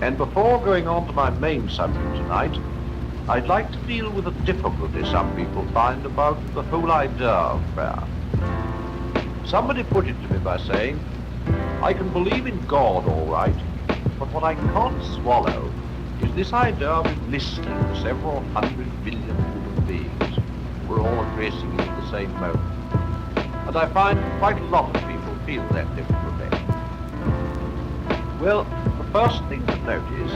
And before going on to my main subject tonight, I'd like to deal with a difficulty some people find about the whole idea of prayer. Somebody put it to me by saying, I can believe in God all right, but what I can't swallow is this idea of him listening to several 100 million human beings who are all addressing him at the same moment. And I find quite a lot of people feel that difficulty. Well, the first thing to notice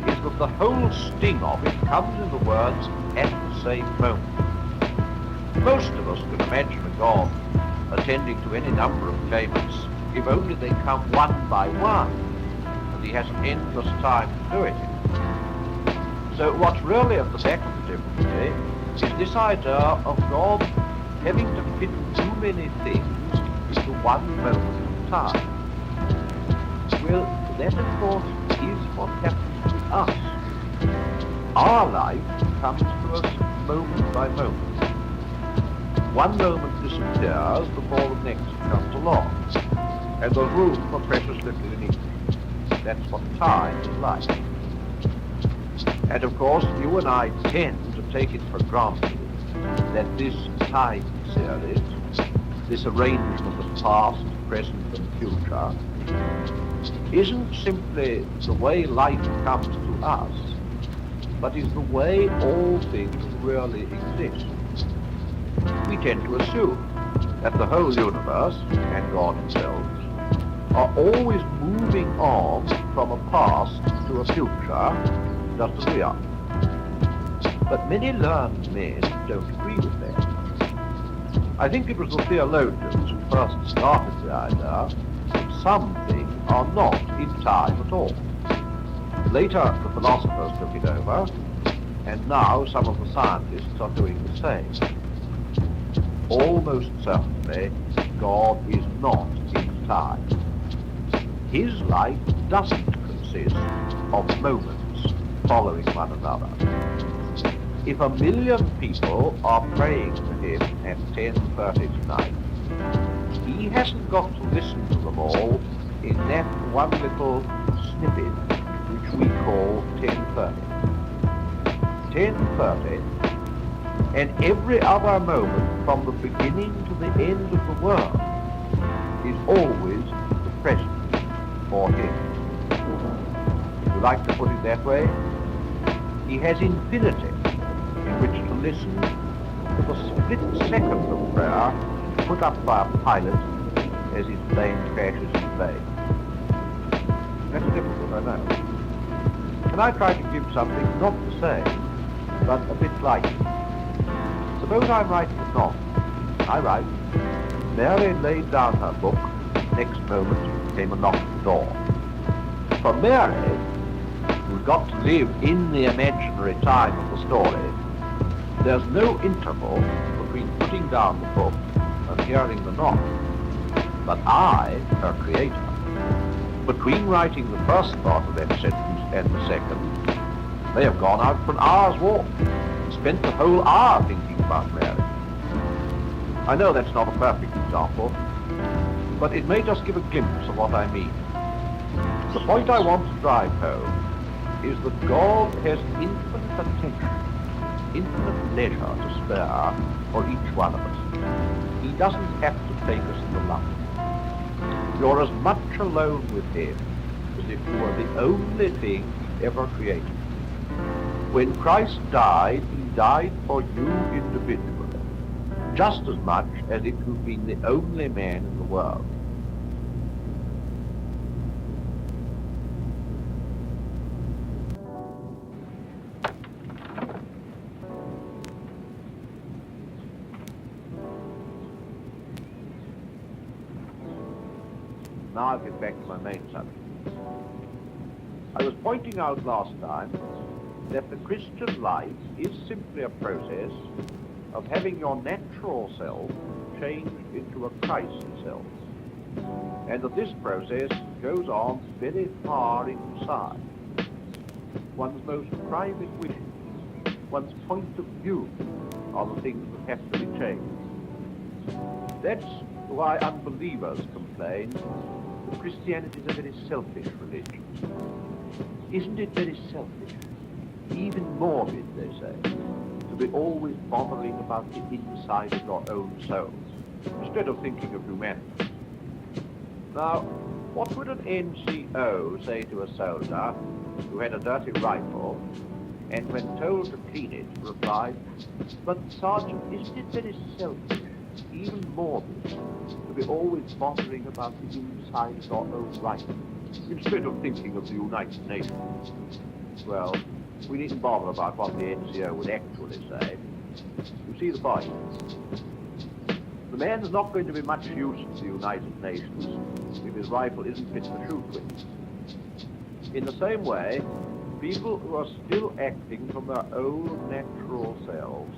is that the whole sting of it comes in the words, at the same moment. Most of us can imagine a God attending to any number of claimants if only they come one by one, and he has an endless time to do it in. So what's really at the back of the difficulty is this idea of God having to fit too many things into one moment of time. Well, that of course is what happens to us. Our life comes to us moment by moment. One moment disappears before the next comes along, and there's room for precious little in each. That's what time is like. And of course, you and I tend to take it for granted that this time series, this arrangement of past, present, and future, isn't simply the way life comes to us, but is the way all things really exist. We tend to assume that the whole universe, and God himself, are always moving on from a past to a future, just as we are. But many learned men don't agree with that. I think it was the theologians who first started the idea that some things are not in time at all. Later, the philosophers took it over, and now some of the scientists are doing the same. Almost certainly, God is not in time. His life doesn't consist of moments following one another. If 1 million people are praying to him at 10:30 tonight, he hasn't got to listen to them all in that one little snippet which we call 10:30. 10:30, and every other moment from the beginning to the end of the world is always the present for him. If you like to put it that way, he has infinity in which to listen to the split second of prayer put up by a pilot as his plane crashes in vain. That's difficult, I know. Can I try to give something not the same, but a bit like it? Suppose I'm writing a novel. I write, Mary laid down her book, next moment came a knock at the door. For Mary, who's got to live in the imaginary time of the story, there's no interval between putting down the book and hearing the knock. But I, her creator, between writing the first part of that sentence and the second, may have gone out for an hour's walk, spent the whole hour thinking about Mary. I know that's not a perfect example, but it may just give a glimpse of what I mean. The point I want to drive home is that God has infinite attention, infinite leisure to spare for each one of us. He doesn't have to take us in the lump. You're as much alone with him as if you were the only thing he ever created. When Christ died, he died for you individually, just as much as if you'd been the only man in the world. Now I'll get back to my main subject. I was pointing out last time that the Christian life is simply a process of having your natural self changed into a Christ self, and that this process goes on very far inside. One's most private wishes, one's point of view are the things that have to be changed. That's why unbelievers complain that Christianity is a very selfish religion. Isn't it very selfish, even morbid, they say, to be always bothering about the inside of your own souls, instead of thinking of humanity? Now, what would an NCO say to a soldier who had a dirty rifle, and when told to clean it, replied, "But Sergeant, isn't it very selfish, even morbid, to be always bothering about the inside of your own rifle, instead of thinking of the United Nations?" Well, we needn't bother about what the NCO would actually say. You see the point. The man's not going to be much use to the United Nations if his rifle isn't fit to shoot with. In the same way, people who are still acting from their own natural selves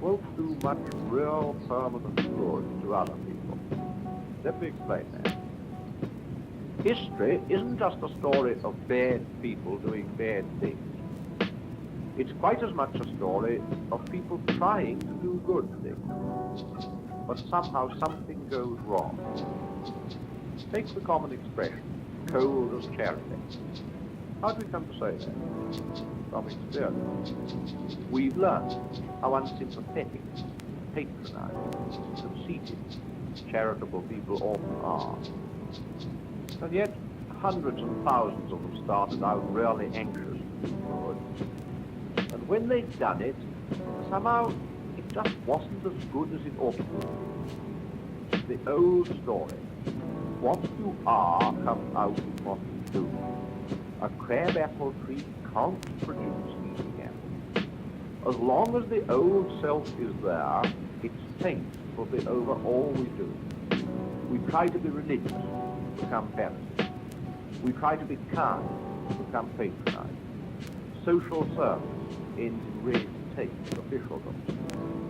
won't do much real permanent good to other people. Let me explain that. History isn't just a story of bad people doing bad things. It's quite as much a story of people trying to do good things, but somehow something goes wrong. Take the common expression, cold as charity. How do we come to say that? From experience. We've learned how unsympathetic, patronizing, conceited, charitable people often are. And yet, hundreds and thousands of them started out really anxious to do good. And when they'd done it, somehow it just wasn't as good as it ought to be. The old story. What you are comes out in what you do. A crabapple tree can't produce eating apples. As long as the old self is there, its taint will be over all we do. We try to be religious, become Pharisees. We try to be kind, become patronizing. Social service ends in red tape, officialdom.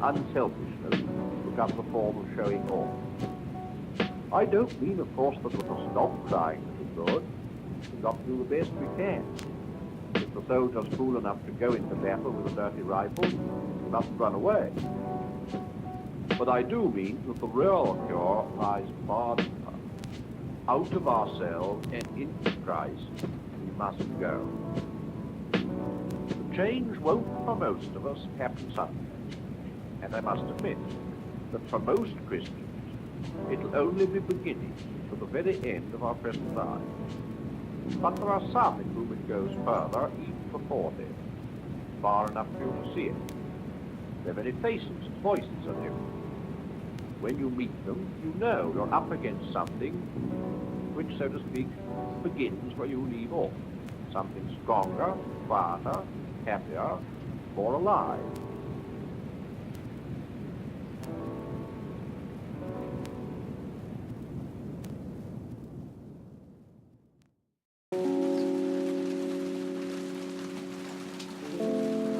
Unselfishness becomes a form of showing off. I don't mean, of course, that we must stop trying to do good. We've got to do the best we can. If the soldier's fool enough to go into battle with a dirty rifle, he mustn't run away. But I do mean that the real cure lies far deeper. Out of ourselves and into Christ, we must go. The change won't, for most of us, happen suddenly. And I must admit that for most Christians, it'll only be beginning to the very end of our present lives. But there are some in whom it goes further, even before death, far enough for you to see it. Their very faces and voices are different. When you meet them, you know you're up against something which, so to speak, begins where you leave off. Something stronger, quieter, happier, more alive.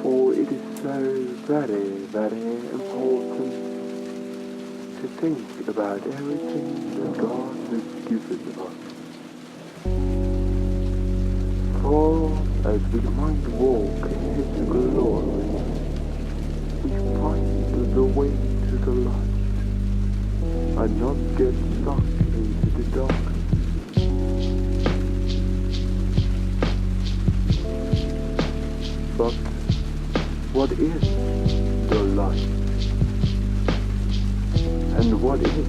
For it is so very, very important to think about everything that God has given us. For as we might walk in His glory, we find the way to the light, and not get stuck into the darkness. But what is the light? And what is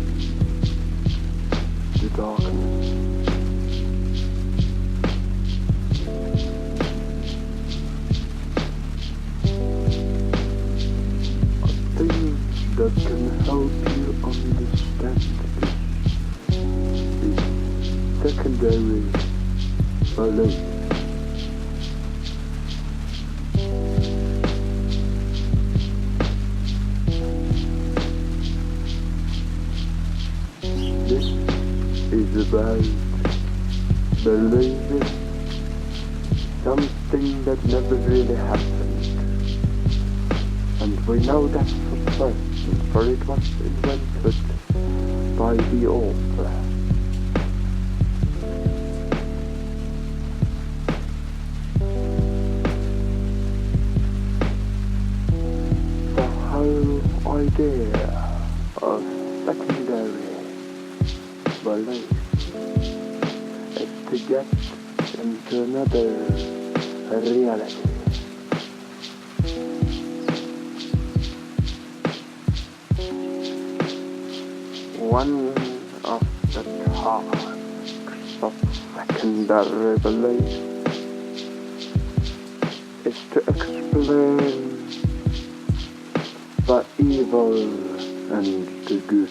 the darkness? A thing that can help you understand this is secondary belief. Is about believing something that never really happened. And we know that for certain, for it was invented by the author. The whole idea of secondary belief is to get into another reality. One of the tasks of secondary belief is to explain the evil and the good,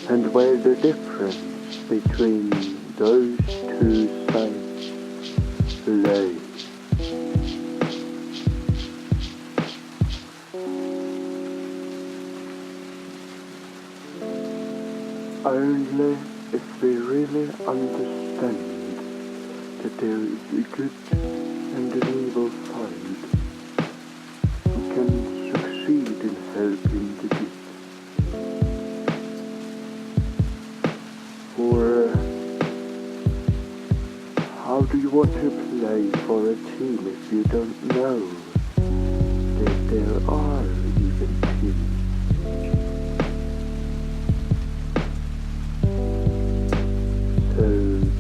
and where the difference between those two sides lay. Only if we really understand that there is a good and an evil side, we can succeed in helping the good. For how do you want to play for a team if you don't know that there are even teams? So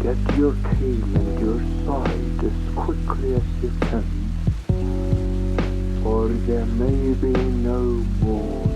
get your team and your side as quickly as you can, or there may be no more